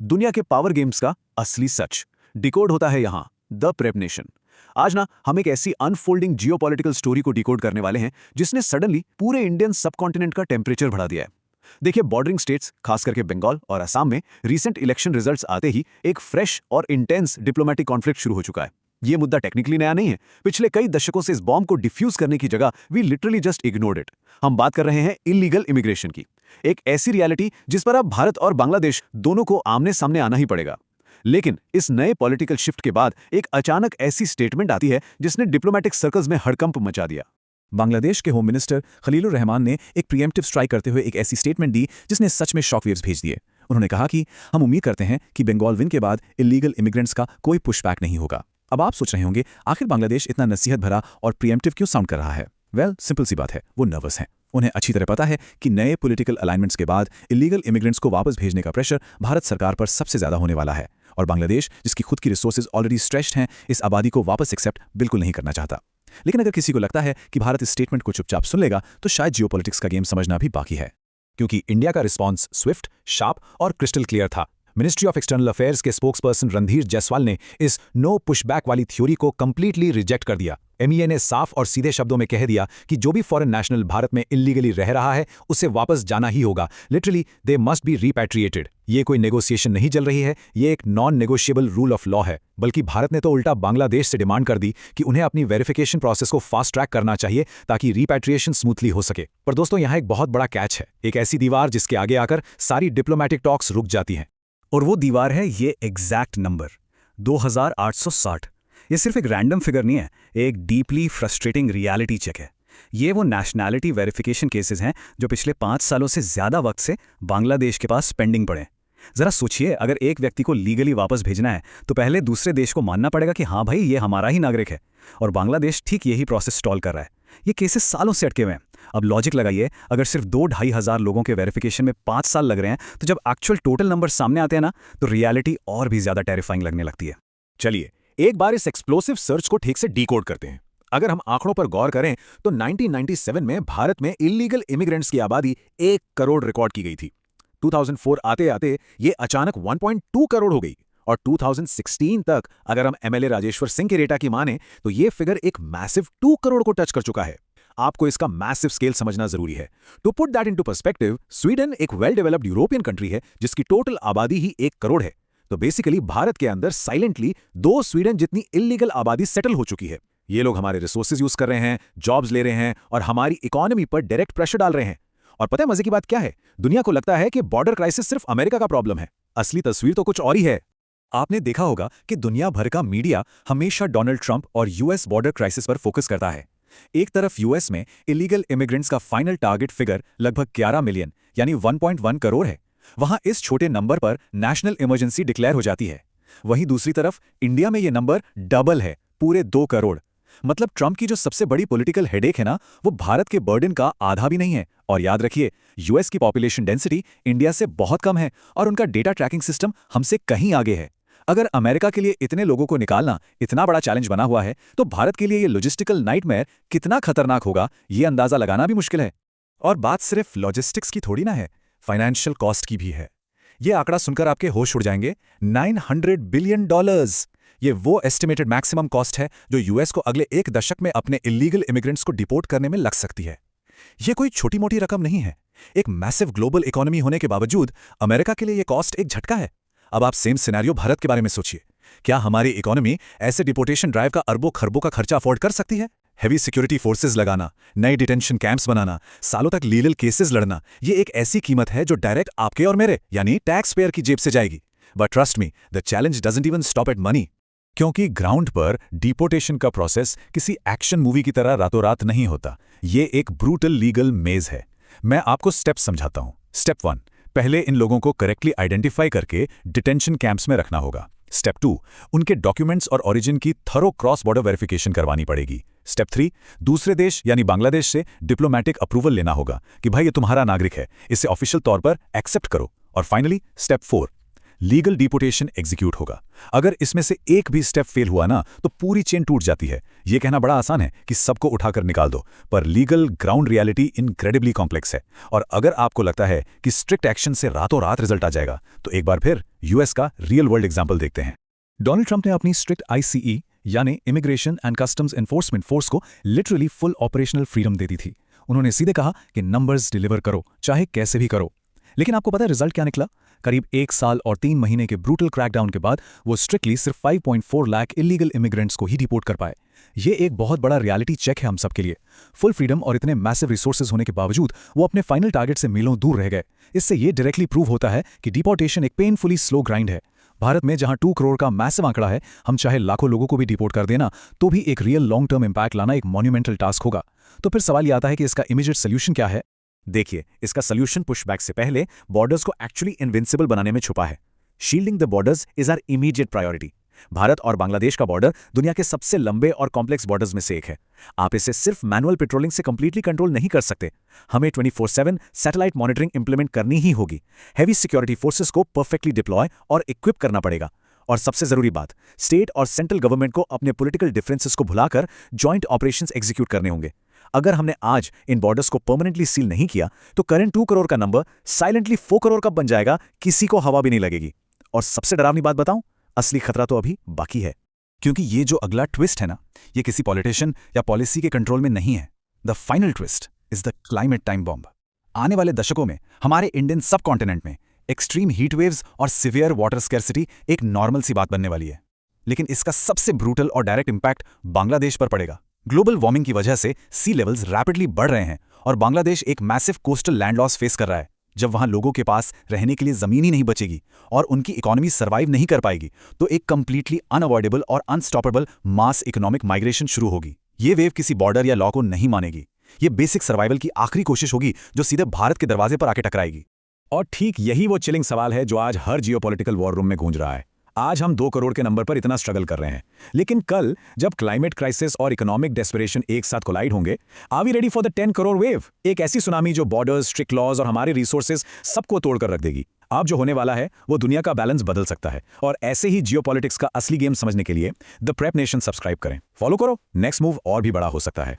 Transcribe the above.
दुनिया के power games का असली सच डिकोड होता है यहाँ द प्रेप नेशन। आज ना हम एक ऐसी अनफोल्डिंग जियोपॉलिटिकल स्टोरी को डिकोड करने वाले हैं जिसने सडनली पूरे इंडियन सबकॉन्टिनेंट का टेम्परेचर बढ़ा दिया है। देखिए, बॉर्डरिंग स्टेट्स खास करके बंगाल और असम में रीसेंट इलेक्शन रिजल्ट्स आते ही एक फ्रेश और इंटेंस डिप्लोमेटिक कॉन्फ्लिक्ट शुरू हो चुका है। ये मुद्दा टेक्निकली नया नहीं है। पिछले कई दशकों से इस बॉम्ब को डिफ्यूज करने की जगह we literally just ignored it. हम बात कर रहे हैं इलीगल इमिग्रेशन की, एक ऐसी रियलिटी जिस पर अब भारत और बांग्लादेश दोनों को आमने सामने आना ही पड़ेगा। लेकिन इस नए पॉलिटिकल शिफ्ट के बाद एक अचानक ऐसी स्टेटमेंट आती है जिसने डिप्लोमेटिक सर्कल्स में हड़कंप मचा दिया। बांग्लादेश के होम मिनिस्टर खलीलुर रहमान ने एक प्रीएम्प्टिव स्ट्राइक करते हुए एक ऐसी स्टेटमेंट दी जिसने सच में शॉकवेव्स भेज दिए। उन्होंने कहा कि हम उम्मीद करते हैं कि बंगाल विन के बाद इलीगल इमिग्रेंट्स का कोई पुशबैक नहीं होगा। अब आप सोच रहे होंगे, आखिर बांग्लादेश इतना नसीहत भरा और प्रीएम्प्टिव क्यों साउंड कर रहा है? वेल, सिंपल सी बात है, वो नर्वस हैं। उन्हें अच्छी तरह पता है कि नए पॉलिटिकल अलाइनमेंट्स के बाद इलीगल इमिग्रेंट्स को वापस भेजने का प्रेशर भारत सरकार पर सबसे ज्यादा होने वाला है, और बांग्लादेश, जिसकी खुद की रिसोर्सेज ऑलरेडी स्ट्रेच्ड हैं, इस आबादी को वापस एक्सेप्ट बिल्कुल नहीं करना चाहता। लेकिन अगर किसी को लगता है कि भारत इस स्टेटमेंट को चुपचाप सुन लेगा, तो शायद जियोपॉलिटिक्स का गेम समझना भी बाकी है, क्योंकि इंडिया का रिस्पॉन्स स्विफ्ट, शार्प और क्रिस्टल क्लियर था। मिनिस्ट्री ऑफ एक्सटर्नल अफेयर्स के स्पोक्सपर्सन रणधीर जायसवाल ने इस नो पुशबैक वाली थ्योरी को कंप्लीटली रिजेक्ट कर दिया। एमईए ने साफ और सीधे शब्दों में कह दिया कि जो भी फॉरेन नेशनल भारत में इलीगली रह रहा है उसे वापस जाना ही होगा। Literally they must be repatriated. ये कोई नेगोशिएशन नहीं चल रही है, ये एक non negotiable rule of law है। बल्कि भारत ने तो उल्टा बांग्लादेश से डिमांड कर दी कि उन्हें अपनी वेरिफिकेशन प्रोसेस को फास्ट ट्रैक करना चाहिए ताकि रिपैट्रिएशन स्मूथली हो सके। पर दोस्तों, यहाँ एक बहुत बड़ा कैच है, एक ऐसी दीवार जिसके आगे आकर सारी डिप्लोमेटिक टॉक्स रुक जाती हैं। और वो दीवार है ये एग्जैक्ट नंबर 2860। ये सिर्फ एक रैंडम फिगर नहीं है, एक डीपली फ्रस्ट्रेटिंग रियलिटी चेक है। ये वो नेशनैलिटी वेरिफिकेशन केसेस हैं जो पिछले 5 सालों से ज़्यादा वक्त से बांग्लादेश के पास पेंडिंग पड़े। ज़रा सोचिए, अगर एक व्यक्ति को लीगली वापस भेजना है तो पहले दूसरे देश को मानना पड़ेगा कि हाँ भाई, ये हमारा ही नागरिक है, और बांग्लादेश ठीक यही प्रोसेस स्टॉल कर रहा है। ये केसेस सालों से अटके हुए हैं। अब लॉजिक लगाइए, अगर सिर्फ 2-2.5 हज़ार लोगों के वेरिफिकेशन में 5 साल लग रहे हैं, तो जब एक्चुअल टोटल नंबर सामने आते हैं ना, तो रियलिटी और भी ज़्यादा टेरिफाइंग लगने लगती है। चलिए एक बार इस एक्सप्लोसिव सर्च को ठीक से डिकोड करते हैं। अगर हम आंकड़ों पर गौर करें तो 1997 में भारत में इलीगल इमिग्रेंट्स की आबादी 1 करोड़ रिकॉर्ड की गई थी। 2004 आते आते ये अचानक 1.2 करोड़ हो गई, और 2016 तक अगर हम एमएलए राजेश्वर सिंह के डेटा की माने तो ये फिगर एक मैसिव 2 करोड़ को टच कर चुका है। आपको इसका मैसिव स्केल समझना जरूरी है। To put that into perspective, Sweden एक वेल डेवलप्ड यूरोपियन कंट्री है जिसकी टोटल आबादी ही 1 करोड़ है। तो बेसिकली भारत के अंदर साइलेंटली 2 स्वीडन जितनी इलीगल आबादी सेटल हो चुकी है। ये लोग हमारे रिसोर्सेज यूज कर रहे हैं, जॉब्स ले रहे हैं और हमारी इकोनॉमी पर डायरेक्ट प्रेशर डाल रहे हैं। और पता है मजे की बात क्या है? दुनिया को लगता है कि बॉर्डर क्राइसिस सिर्फ अमेरिका का प्रॉब्लम है। असली तस्वीर तो कुछ और ही है। आपने देखा होगा कि दुनिया भर का मीडिया हमेशा डोनाल्ड ट्रंप और यूएस बॉर्डर क्राइसिस पर फोकस करता है। एक तरफ यूएस में इलीगल इमिग्रेंट्स का फाइनल टारगेट फिगर लगभग 11 मिलियन यानी 1.1 करोड़ है। वहां इस छोटे नंबर पर नेशनल इमरजेंसी डिक्लेयर हो जाती है। वहीं दूसरी तरफ इंडिया में यह नंबर डबल है, पूरे 2 करोड़। मतलब ट्रंप की जो सबसे बड़ी पॉलिटिकल हेडेक है ना, वो भारत के बर्डन का आधा भी नहीं है। और याद रखिए, यूएस की पॉपुलेशन डेंसिटी इंडिया से बहुत कम है और उनका डेटा ट्रैकिंग सिस्टम हमसे कहीं आगे है। अगर अमेरिका के लिए इतने लोगों को निकालना इतना बड़ा चैलेंज बना हुआ है, तो भारत के लिए ये लॉजिस्टिकल नाइटमेयर कितना खतरनाक होगा, ये अंदाजा लगाना भी मुश्किल है। और बात सिर्फ लॉजिस्टिक्स की थोड़ी ना है, फाइनेंशियल कॉस्ट की भी है। ये आंकड़ा सुनकर आपके होश उड़ जाएंगे। $900 बिलियन। ये वो एस्टिमेटेड मैक्सिमम कॉस्ट है जो यूएस को अगले 1 दशक में अपने इलीगल इमिग्रेंट्स को डिपोर्ट करने में लग सकती है। ये कोई छोटी मोटी रकम नहीं है। एक मैसिव ग्लोबल इकोनॉमी होने के बावजूद अमेरिका के लिए ये कॉस्ट एक झटका है। अब आप सेम सिनेरियो भारत के बारे में सोचिए। क्या हमारी इकोनॉमी ऐसे डिपोर्टेशन ड्राइव का अरबों खरबों का खर्चा अफोर्ड कर सकती है? हेवी सिक्योरिटी फोर्सेस लगाना, नए डिटेंशन कैंप्स बनाना, सालों तक लीगल केसेस लड़ना, ये एक ऐसी कीमत है जो डायरेक्ट आपके और मेरे यानी टैक्स पेयर की जेब से जाएगी। But trust me, the challenge doesn't even stop at money, क्योंकि ग्राउंड पर डिपोर्टेशन का प्रोसेस किसी एक्शन मूवी की तरह रातों रात नहीं होता। ये एक ब्रूटल लीगल मेज है। मैं आपको स्टेप समझाता हूं। स्टेप 1, पहले इन लोगों को करेक्टली आइडेंटिफाई करके डिटेंशन कैंप्स में रखना होगा। स्टेप 2, उनके डॉक्यूमेंट्स और ओरिजिन की थरो क्रॉस बॉर्डर वेरिफिकेशन करवानी पड़ेगी। स्टेप 3, दूसरे देश यानी बांग्लादेश से डिप्लोमैटिक अप्रूवल लेना होगा कि भाई ये तुम्हारा नागरिक है, इसे ऑफिशियल तौर पर एक्सेप्ट करो। और finally step 4, legal deportation execute होगा। अगर इसमें से एक भी स्टेप फेल हुआ ना तो पूरी चेन टूट जाती है। ये कहना बड़ा आसान है कि सबको उठाकर निकाल दो, पर legal ground reality incredibly complex है। और अगर आपको लगता है कि स्ट्रिक्ट एक्शन से रातों रात रिजल्ट आ जाएगा, तो एक बार फिर यूएस का रियल वर्ल्ड एग्जाम्पल देखते हैं। डोनाल्ड ट्रंप ने अपनी स्ट्रिक्ट आईसीई यानी immigration and customs enforcement force को लिटरली फुल ऑपरेशनल फ्रीडम दे दी थी। उन्होंने सीधे कहा कि नंबर्स डिलीवर करो, चाहे कैसे भी करो। लेकिन आपको पता है रिजल्ट क्या निकला? करीब 1 साल और 3 महीने के ब्रूटल क्रैकडाउन के बाद वो स्ट्रिक्टली सिर्फ 5.4 लाख इलीगल इमिग्रेंट्स को ही डिपोर्ट कर पाए। ये एक बहुत बड़ा रियलिटी चेक है हम सब के लिए। फुल फ्रीडम और इतने मैसिव रिसोर्सेज होने के बावजूद वो अपने फाइनल टारगेट से मीलों दूर रह गए। इससे ये डायरेक्टली प्रूव होता है कि डिपोर्टेशन एक पेनफुली स्लो ग्राइंड है। भारत में जहां 2 करोड़ का मैसिव आंकड़ा है, हम चाहे लाखों लोगों को भी डिपोर्ट कर देना तो भी एक रियल लॉन्ग टर्म इंपैक्ट लाना एक मॉन्यूमेंटल टास्क होगा। तो फिर सवाल ये आता है कि इसका इमीडिएट सोल्यूशन क्या है? देखिए, इसका सोल्यूशन पुशबैक से पहले बॉर्डर्स को एक्चुअली इनविंसिबल बनाने में छुपा है। Shielding the borders is our immediate priority. Bharat और बांग्लादेश का बॉर्डर दुनिया के सबसे लंबे और कॉम्प्लेक्स बॉर्डर्स में से एक है। आप इसे सिर्फ मैनुअल पेट्रोलिंग से कंप्लीटली कंट्रोल नहीं कर सकते। हमें 24/7 सैटेलाइट मॉनिटरिंग इंप्लीमेंट करनी ही होगी। हैवी सिक्योरिटी फोर्सेस को परफेक्टली डिप्लॉय और इक्विप करना पड़ेगा। और सबसे जरूरी बात, स्टेट और सेंट्रल गवर्नमेंट को अपने पॉलिटिकल डिफरेंसेस को भुलाकर जॉइंट ऑपरेशंस एग्जीक्यूट करने होंगे। अगर हमने आज इन बॉर्डर्स को परमानेंटली सील नहीं किया तो करंट 2 करोड़ का नंबर साइलेंटली 4 करोड़ कब बन जाएगा, किसी को हवा भी नहीं लगेगी। और सबसे डरावनी बात बताऊं, असली खतरा तो अभी बाकी है। क्योंकि ये जो अगला ट्विस्ट है ना, ये किसी पॉलिटिशियन या पॉलिसी के कंट्रोल में नहीं है। The final twist is the climate time bomb. आने वाले दशकों में हमारे इंडियन सब कॉन्टिनेंट में एक्सट्रीम हीट वेव्स और सिवियर वाटर स्कैर्सिटी एक नॉर्मल सी बात बनने वाली है। लेकिन इसका सबसे ब्रूटल और डायरेक्ट इंपैक्ट बांग्लादेश पर पड़ेगा। ग्लोबल वार्मिंग की वजह से सी लेवल्स रैपिडली बढ़ रहे हैं और बांग्लादेश एक massive coastal land loss face कर रहा है। जब वहां लोगों के पास रहने के लिए जमीन ही नहीं बचेगी और उनकी इकोनॉमी सर्वाइव नहीं कर पाएगी, तो एक कंप्लीटली अनअवॉइडेबल और अनस्टॉपेबल मास इकोनॉमिक माइग्रेशन शुरू होगी। ये वेव किसी बॉर्डर या लॉ को नहीं मानेगी। ये बेसिक सर्वाइवल की आखिरी कोशिश होगी जो सीधे भारत के दरवाजे पर आके टकराएगी। और ठीक यही वो चिलिंग सवाल है जो आज हर जियोपॉलिटिकल वॉर रूम में गूंज रहा है। आज हम 2 करोड़ के नंबर पर इतना स्ट्रगल कर रहे हैं, लेकिन कल जब क्लाइमेट क्राइसिस और इकोनॉमिक डेस्परेशन एक साथ कोलाइड होंगे, are we ready for the 10 crore wave? एक ऐसी सुनामी जो बॉर्डर्स, स्ट्रिक्ट लॉज और हमारे रिसोर्सेज सबको तोड़कर रख देगी। अब जो होने वाला है वो दुनिया का बैलेंस बदल सकता है। और ऐसे ही जियोपॉलिटिक्स का असली गेम समझने के लिए द प्रेप नेशन सब्सक्राइब करें, फॉलो करो। नेक्स्ट मूव और भी बड़ा हो सकता है।